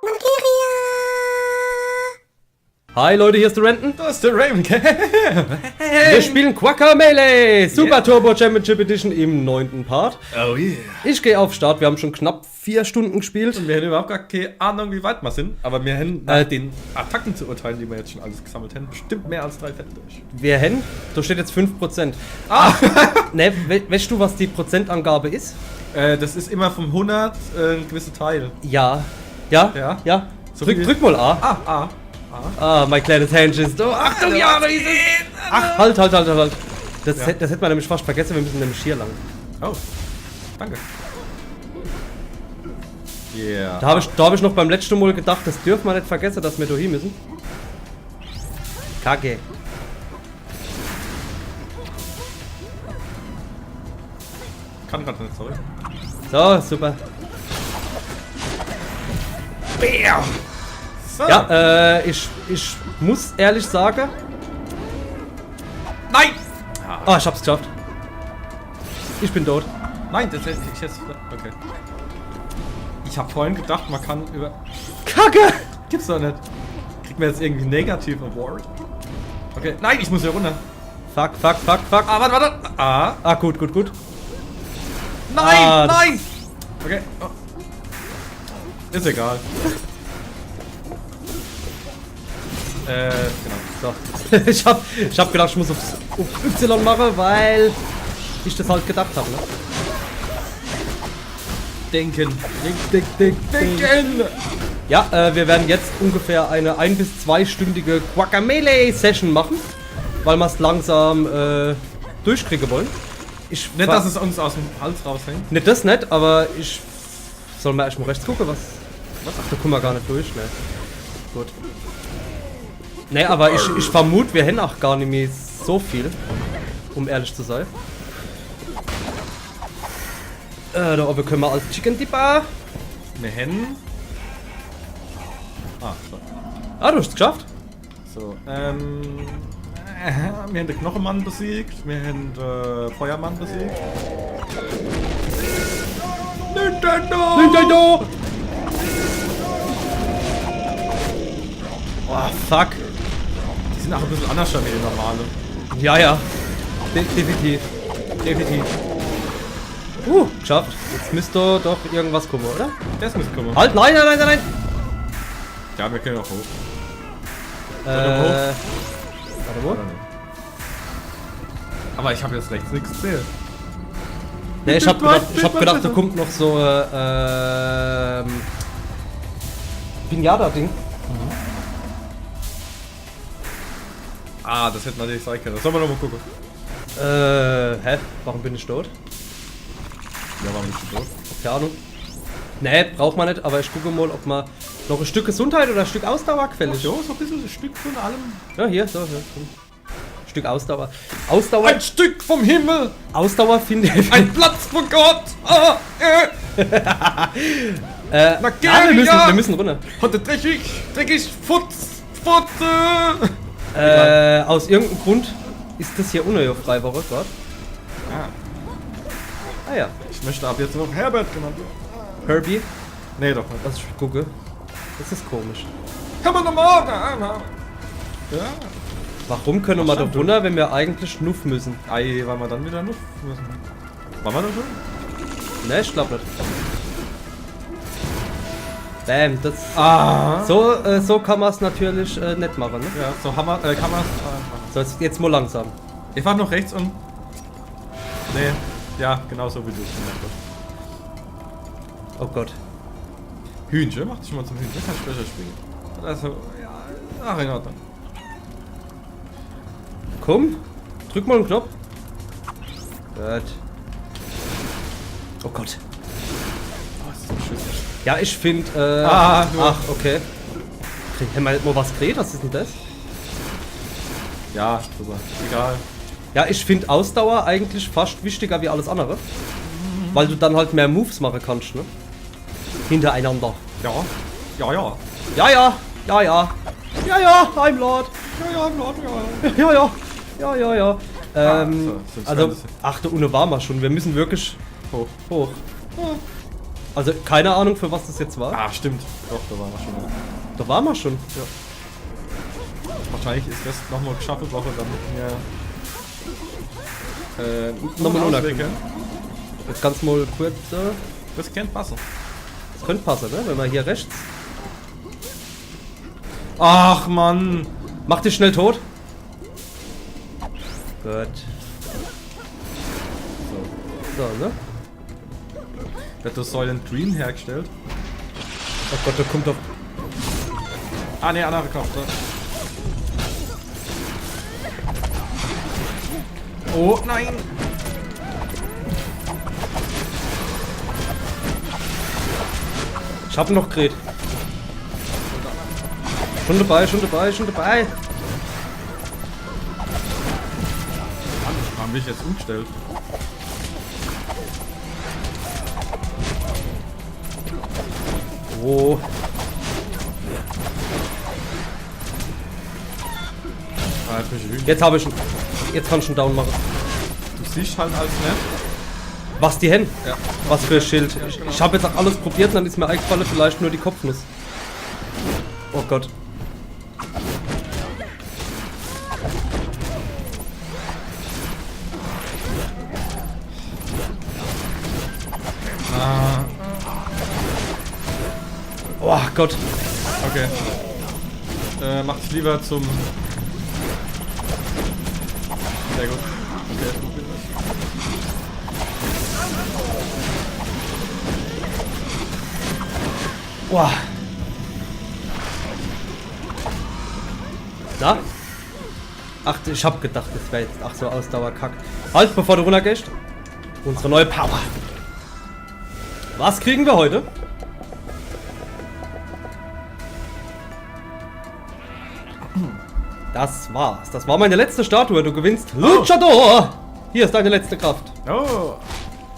Valkyria! Hi Leute, hier ist der Renton. Das ist der Raven. Wir spielen Quacker Melee Super Turbo Championship Edition im 9. Part. Oh yeah. Ich gehe auf Start, wir haben schon knapp 4 Stunden gespielt. Und wir haben überhaupt gar keine Ahnung, wie weit wir sind. Aber wir haben nach den Attacken zu urteilen, die wir jetzt schon alles gesammelt haben, bestimmt mehr als 3 Fälle durch. Wir haben, da steht jetzt 5%. Ne, weißt du, was die Prozentangabe ist? Das ist immer vom 100 ein gewisser Teil. Ja. So Drück mal A. Mein kleines Händchen ist. Oh, Achtung, ja, da ist es. Ach, halt. Das hätte man nämlich fast vergessen, wir müssen nämlich hier lang. Oh, danke. Yeah. Da hab ich noch beim letzten Mal gedacht, das dürfen wir nicht vergessen, dass wir da hin müssen. Kacke. Kann gerade nicht, sorry. So, super. Bär! So. Ja, ich muss ehrlich sagen. Nein! Ah, ich hab's geschafft. Ich bin tot. Nein, das hätte ich jetzt. Okay. Ich habe vorhin gedacht, man kann über. Kacke! Gibt's doch nicht. Kriegt man jetzt irgendwie negative Award? Okay, nein, ich muss hier runter. Fuck. Ah, warte. Ah, gut. Nein, Ah, nein! Okay. Oh. Ist egal. Genau. So. ich hab gedacht, ich muss auf Y machen, weil ich das halt gedacht habe, ne? Denken. Denken! Ja, wir werden jetzt ungefähr eine 1- bis 2-stündige Quacker Melee Session machen, weil wir es langsam durchkriegen wollen. Nicht, dass es uns aus dem Hals raushängt. Nicht das nicht, aber ich soll mal erstmal rechts gucken, was? Ach, da kommen wir gar nicht durch, ne? Gut. Ne, aber ich vermute, wir haben auch gar nicht mehr so viel, um ehrlich zu sein. Da oben können wir als Chicken Dipper. Wir haben. Ah, so. Ah, du hast es geschafft. So, wir haben den Knochenmann besiegt, wir haben den Feuermann besiegt. Nintendo! Oh, fuck. Die sind auch ein bisschen anders wie die normale. Ja. Definitiv. Geschafft. Jetzt müsste doch irgendwas kommen, oder? Das muss kommen. Halt, nein! Ja, wir können auch hoch. Warte mal. Aber ich habe jetzt rechts nichts gezählt. Ne, ich hab gedacht, da kommt noch so Pinata-Ding. Ah, das hätte natürlich sein können. Sollen wir noch mal gucken? Hä? Warum bin ich tot? Ja, warum bist du tot? Keine Ahnung. Ne, braucht man nicht, aber ich gucke mal, ob man noch ein Stück Gesundheit oder ein Stück Ausdauer gefällig. Ja, so ein bisschen ein Stück von allem. Ja, hier, so. Ein Stück Ausdauer. Ausdauer. Ein Stück vom Himmel! Ausdauer finde ich. Ein Platz von Gott! Ah, wir müssen runter. Heute dreckig, Futze! Aus irgendeinem Grund ist das hier unfrei, Woche gerade. Ah ja. Ich möchte ab jetzt noch Herbert genannt werden. Herbie. Nee, doch nicht. Was ich gucke. Das ist komisch. Kann man nochmal? Ja. Warum können wir da runter, wenn wir eigentlich Nuff müssen? Ei, weil wir dann wieder Nuff müssen. Waren wir da schon? Ne, ich glaube nicht. Bam, das. Ah. So kann man es natürlich nicht machen, ne? Ja, so kann man es. So, jetzt mal langsam. Ihr fahrt noch rechts und. Nee, ja, genauso wie du es gemacht hast. Oh Gott. Hühnchen, mach dich mal zum Hühnchen. Kannst du besser spielen. Also, ja, ach, in Ordnung. Komm, drück mal einen Knopf. Gut. Oh Gott. Oh, das ist ein Schiss. Ja, ich finde. nur. Ach, okay. Haben wir nicht mal was geredet? Was ist denn das? Ja, super. Egal. Ja, ich finde Ausdauer eigentlich fast wichtiger wie alles andere. Weil du dann halt mehr Moves machen kannst, ne? Hintereinander. Ja. Ja, I'm Lord. Ja. So, Also, ach, da unten waren wir schon. Wir müssen wirklich hoch. hoch. Also keine Ahnung, für was das jetzt war. Ah, stimmt. Doch, da waren wir schon. Ja. Da waren wir schon. Ja. Wahrscheinlich ist das nochmal geschaffelt, Woche, damit wir Nochmal einen unerkennen. Ausweg haben. Jetzt kannst du mal kurz. Das könnte passen. Das könnte passen, ne? Wenn wir hier rechts. Ach, Mann. Mach dich schnell tot. Gut. So, ne? Wird das Silent Green hergestellt? Oh Gott, da kommt doch. Ah, ne, andere Kraft. Oh, nein. Ich hab ihn noch geredet. Schon dabei, schon dabei, schon dabei. Haben wir jetzt umgestellt? Oh. Ah, jetzt bin ich wütend. Jetzt habe ich ihn. Jetzt kann ich ihn down machen. Du siehst halt als nicht. Was die Hände? Ja. Was für ein Schild. Ja, genau. Ich habe jetzt auch alles probiert und dann ist mir eingefallen, vielleicht nur die Kopfnuss. Oh Gott. Ah, Oh Gott. okay. Macht's lieber zum... Sehr gut. Okay, probieren wir's. Boah. Na? Ach, ich hab gedacht, das wäre jetzt ach so Ausdauerkack. Halt, bevor du runtergehst. Unsere neue Power. Was kriegen wir heute? Das war's. Das war meine letzte Statue. Du gewinnst Luchador. Hier ist deine letzte Kraft. Oh!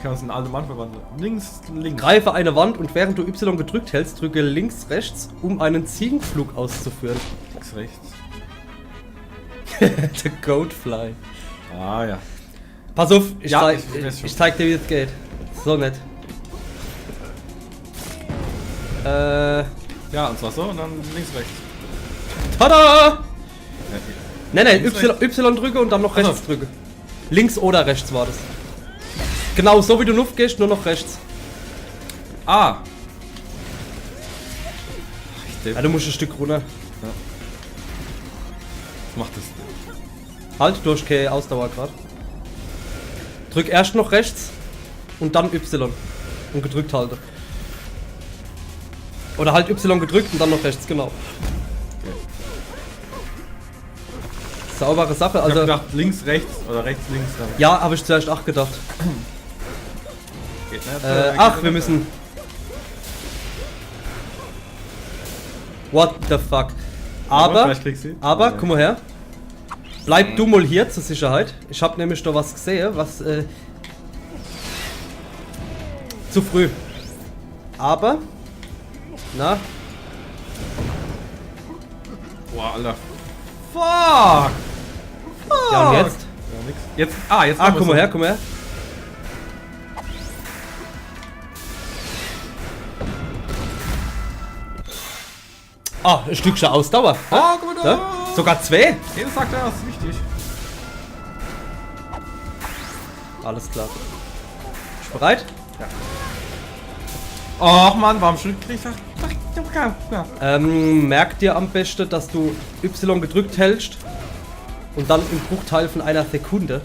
Kann uns in einen alten Mann verwandeln. Links, links. Greife eine Wand und während du Y gedrückt hältst, drücke links, rechts, um einen Ziegenflug auszuführen. Links, rechts. Der Goatfly. Ah, ja. Pass auf, Ja, ich weiß schon. zeig dir, wie es geht. So nett. Ja, und zwar so und dann links, rechts. Tada! Ja, Ne, Links, Y drücke und dann noch rechts Ach so. drücke. Links oder rechts war das. Genau, so wie du Luft gehst, nur noch rechts. ah! Ja, du musst ein Stück runter. Was macht das? Halt, durch keine Ausdauer gerade. Drück erst noch rechts und dann Y. Und gedrückt halte. Oder halt Y gedrückt und dann noch rechts, genau. Saubere Sache, Ich hab also. gedacht, links, rechts oder rechts, links. Dann. Ja, habe ich zuerst auch gedacht. Geht nicht, Ach, geht wir nicht. müssen. What the fuck? Aber, vielleicht kriegst du ihn. aber, Ja. guck mal her. Bleib du mal hier zur Sicherheit. Ich habe nämlich da was gesehen, was zu früh. Aber, na, Boah, Alter. Fuck! ja und jetzt? Ja, nix. Jetzt, jetzt. Ah, machen wir guck mal so. her, guck mal her. Ah, ein Stückchen Ausdauer. Oh, guck mal da. Ja? Sogar zwei. Jeder sagt ja, das ist wichtig. Alles klar. Bist du bereit? Och Mann, warum krieg ich das? Ja. Merk dir am besten, dass du Y gedrückt hältst und dann im Bruchteil von einer Sekunde.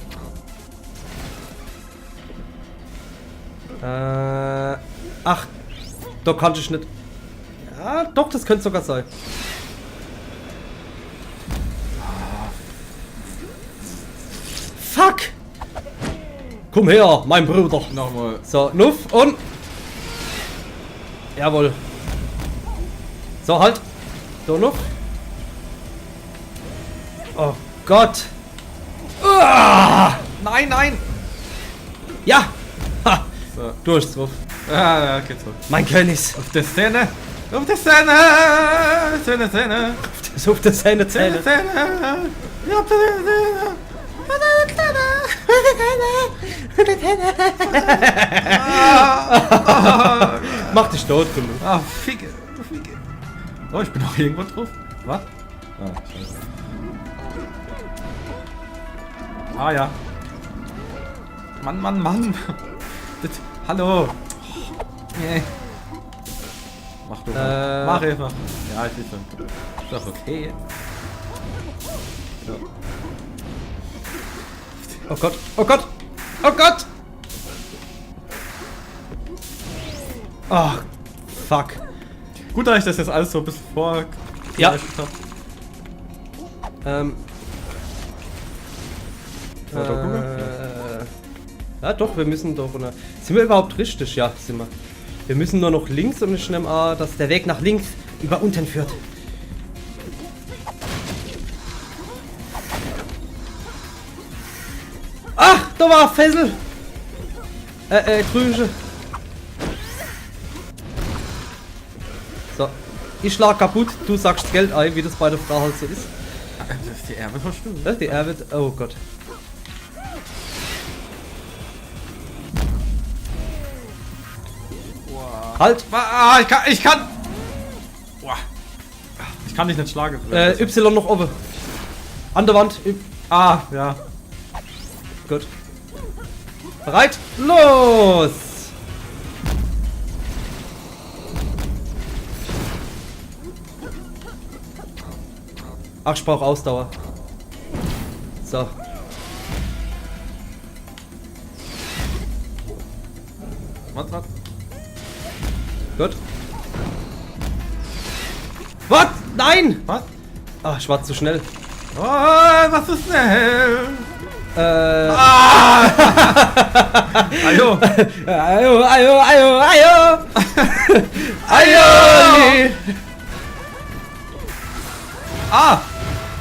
Ach, da kann ich nicht. Ja, doch, das könnte sogar sein. Fuck! Komm her, mein Bruder. Nochmal. So, Nuff und. Jawohl. So, halt. So, Nuff. Oh Gott. Nein, nein! Ja. Ha. So. Durchzwuff. Ja, geht's so. Mein König. Auf der Szene! Auf der Szene! Szene, Szene! So auf der Zähne. Szene, Szene! Ja, auf der Szene! Mach dich tot, du. Ah, Ficke. Du Ficke. Oh, ich bin noch irgendwo drauf. Was? Ah, scheiße. Ah, ja. Mann. Das, hallo. Nee. Mach du mal. Mach einfach. Ja, ich will schon. Ist doch okay. Ja. Oh Gott, oh Gott, oh Gott! Ach, fuck. Gut, dass ich das jetzt alles so ein bisschen vor... Ja. Hab. Ja doch, wir müssen doch... Sind wir überhaupt richtig? Ja, sind wir. Wir müssen nur noch links und ich nehme an, dass der Weg nach links über unten führt. Ach, da war Fessel! Drüse. So. Ich schlag kaputt, du sagst Geld ein, wie das bei der Frau halt so ist. Das ist die Erbe verstimmt. Ja, die Erbe... Oh Gott. Wow. Halt! Ah, ich kann... Wow. Ich kann dich nicht schlagen. Y noch oben. An der Wand. Ah, ja. Gut. Bereit? Los! Ach, ich brauche Ausdauer. So. Was? Gut. Was? Nein! Was? Ach, ich war zu schnell. Oh, was ist denn? Ah! Ayo. Ayo, ayo, ayo, ayo! Ayo! Ah!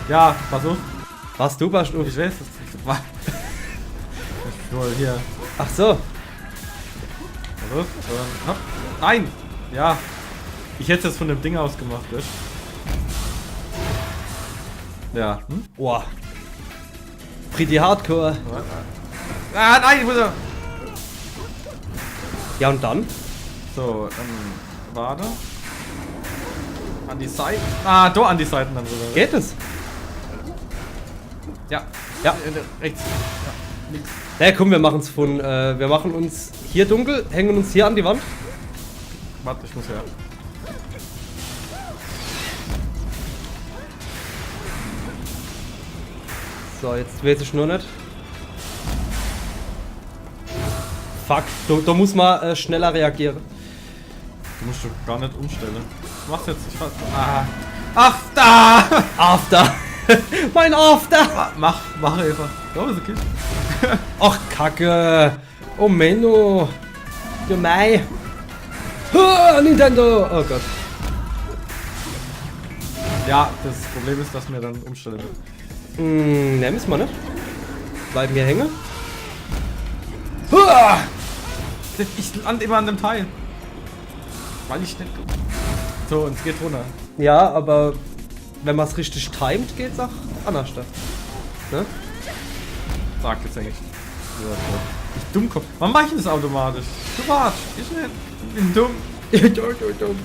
Ja, versuch. Warst du? Ich weiß, das war. Nur hier. Ach so. Versuch. Hopp. Nein! Ja. Ich hätte es von dem Ding aus gemacht, weißt? Ja. Hm? Boah. Pretty Hardcore. Ah, nein, ich muss ja. Ja, und dann? So, warte. An die Seiten. Ah, da an die Seiten dann rüber. Geht es? Ja. Ja. Rechts. Ja. Links. Ja, komm, wir machen es von. Wir machen uns hier dunkel, hängen uns hier an die Wand. Warte, ich muss her. So, jetzt weiß ich nur nicht. Fuck, da muss man schneller reagieren. Du musst doch gar nicht umstellen. Ich mach's jetzt. Ich ah. Ach, da! After! Mein After! Mach einfach. Ja, ist okay. Ach, Kacke! Oh Menno! Gemein! Ah, Nintendo! Oh Gott. Ja, das Problem ist, dass wir dann umstellen. Ne, müssen wir nicht. Bleiben wir hängen. Ah! Ich lande immer an dem Teil. Weil ich nicht. So, und es geht runter. Ja, aber wenn man es richtig timet, geht's auch anders. Ne? Sag jetzt eigentlich. Ich Dummkopf. Warum mach ich das automatisch? Du warst. Ich nicht. Ich bin dumm. Dumm.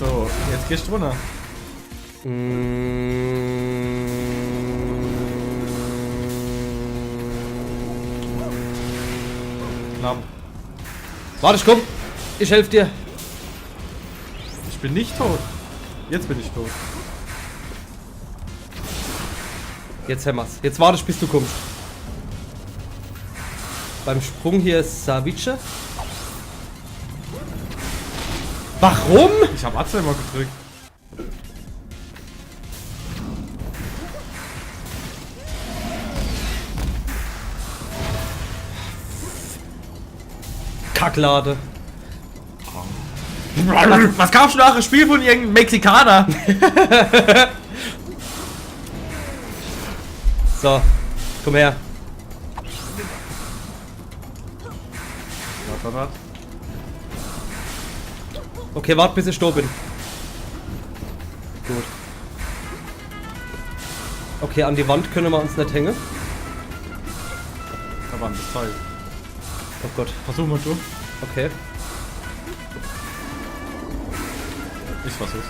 So, jetzt gehst du runter. Knapp. Warte, ich komm. Ich helfe dir. Ich bin nicht tot. Jetzt bin ich tot. Jetzt haben wir's. Jetzt warte ich, bis du kommst. Beim Sprung hier ist Savice. Warum? Ich habe A2 mal gedrückt. Kacklade. Was kaufst du nach einem Spiel von irgendeinem Mexikaner? So, komm her. Was? Okay, warte, bis ich da bin. Gut. Okay, an die Wand können wir uns nicht hängen. aber an das Teil. Oh Gott. Versuch mal du. Okay. Ich versuch's.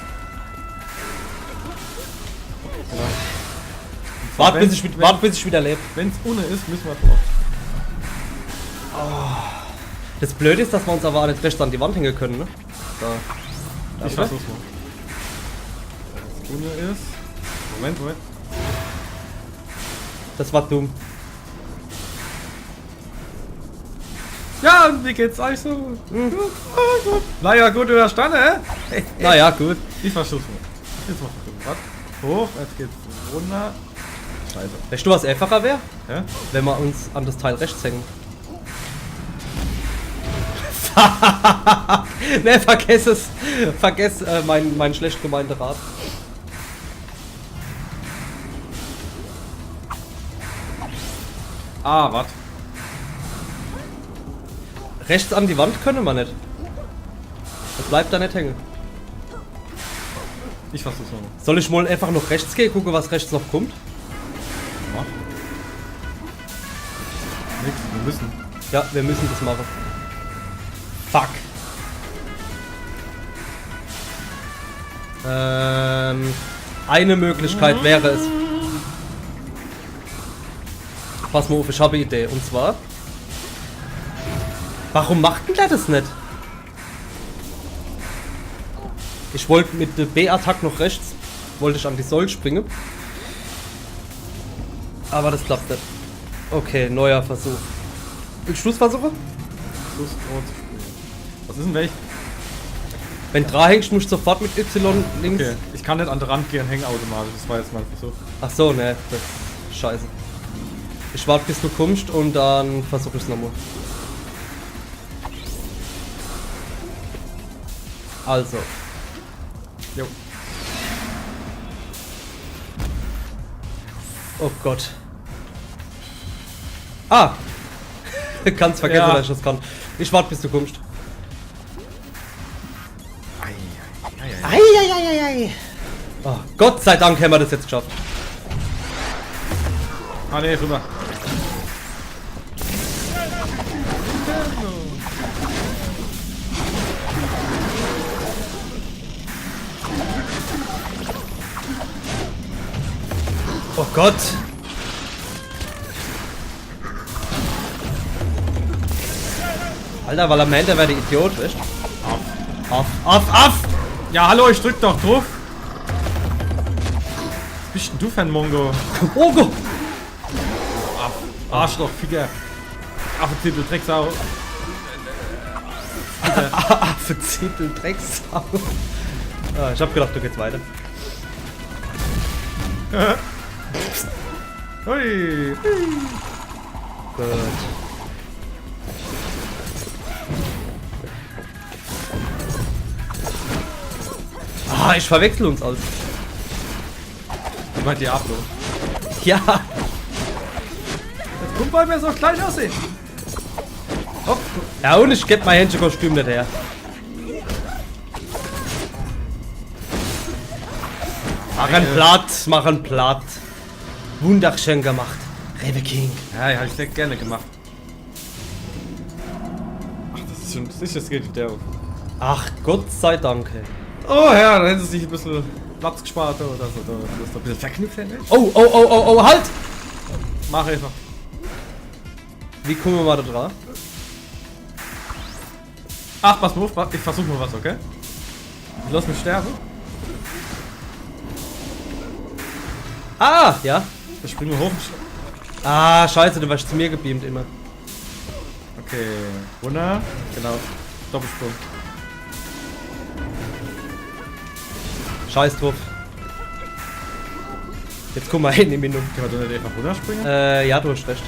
Genau. Wart, bis ich wieder lebe. Wenn es ohne ist, müssen wir drauf. Das Blöde ist, dass wir uns aber auch nicht rechts an die Wand hängen können, ne? Da. Ich versuch's mal. Wenn es ohne ist. Moment. Das war dumm. Ja, und wie geht's euch so? Naja, gut überstanden, hä? Naja, gut. Ich versuch's mal. Jetzt mal versuchen. Was? Hoch, jetzt geht's runter. Scheiße. Weißt du, was einfacher wäre? Hä? Wenn wir uns an das Teil rechts hängen. Ne, vergess es. Vergess mein schlecht gemeinter Rat. Ah, was? Rechts an die Wand können wir nicht. Das bleibt da nicht hängen. Ich versuch's mal. Soll ich mal einfach noch rechts gehen, gucke, was rechts noch kommt? Mach. Nix, wir müssen. Ja, wir müssen das machen. Fuck. Eine Möglichkeit wäre es. Pass mal auf, ich habe eine Idee. Und zwar... Warum macht denn der das nicht? Ich wollte mit der B-Attack noch rechts, wollte ich an die Säule springen. Aber das klappt nicht. Okay, neuer Versuch. Willst du es versuchen? Was ist denn welch? Wenn du hängst, musst du sofort mit Y links. Okay, ich kann nicht an den Rand gehen, hängen automatisch. Das war jetzt mein Versuch. Ach so, ne, das ist scheiße. Ich warte, bis du kommst und dann versuche ich es nochmal. Also. Jo. Oh Gott. Ah! Kannst vergessen, Ja. dass ich das kann. Ich warte, bis du kommst. Eieieiei. Oh, Gott sei Dank haben wir das jetzt geschafft. Ah ne, rüber. Oh Gott! Alter, weil am Ende wäre der Idiot, weißt du? Auf! Ja, hallo, ich drück doch drauf. Was bist denn du für ein Mongo? Oh Gott! Arschloch, Ficker. Affenzipfel, Drecksau. Affenzipfel, Drecksau. Ah, ich hab gedacht, du gehst weiter. Hui. Gut. Ah, ich verwechsel uns alles. Wie meint ihr Ablo? Ja. Jetzt guck mal, wer so klein aussieht. Hopp. Ja, und ich geb mein Händchenkostüm nicht her. Machen platt. Wunderschön gemacht. Rewe King. Ja, hab ich sehr gerne gemacht. Ach, das ist schon sicher, das geht der. Ach, Gott sei Dank. Ey. Oh ja, dann hättest du dich ein bisschen Platz gespart oder so. Du bist ein bisschen verknüpft, ne? Oh, halt! Mach einfach. Wie kommen wir mal da drauf? Ach, pass mal auf, ich versuch mal was, okay? Ich lass mich sterben. Ah, ja. Ich springe hoch. Ah, scheiße, du warst zu mir gebeamt immer. Okay, runter. Genau. Doppelsprung. Scheiß drauf. Jetzt guck mal hin, die Minute. Können wir da nicht einfach runterspringen? Ja, du hast recht.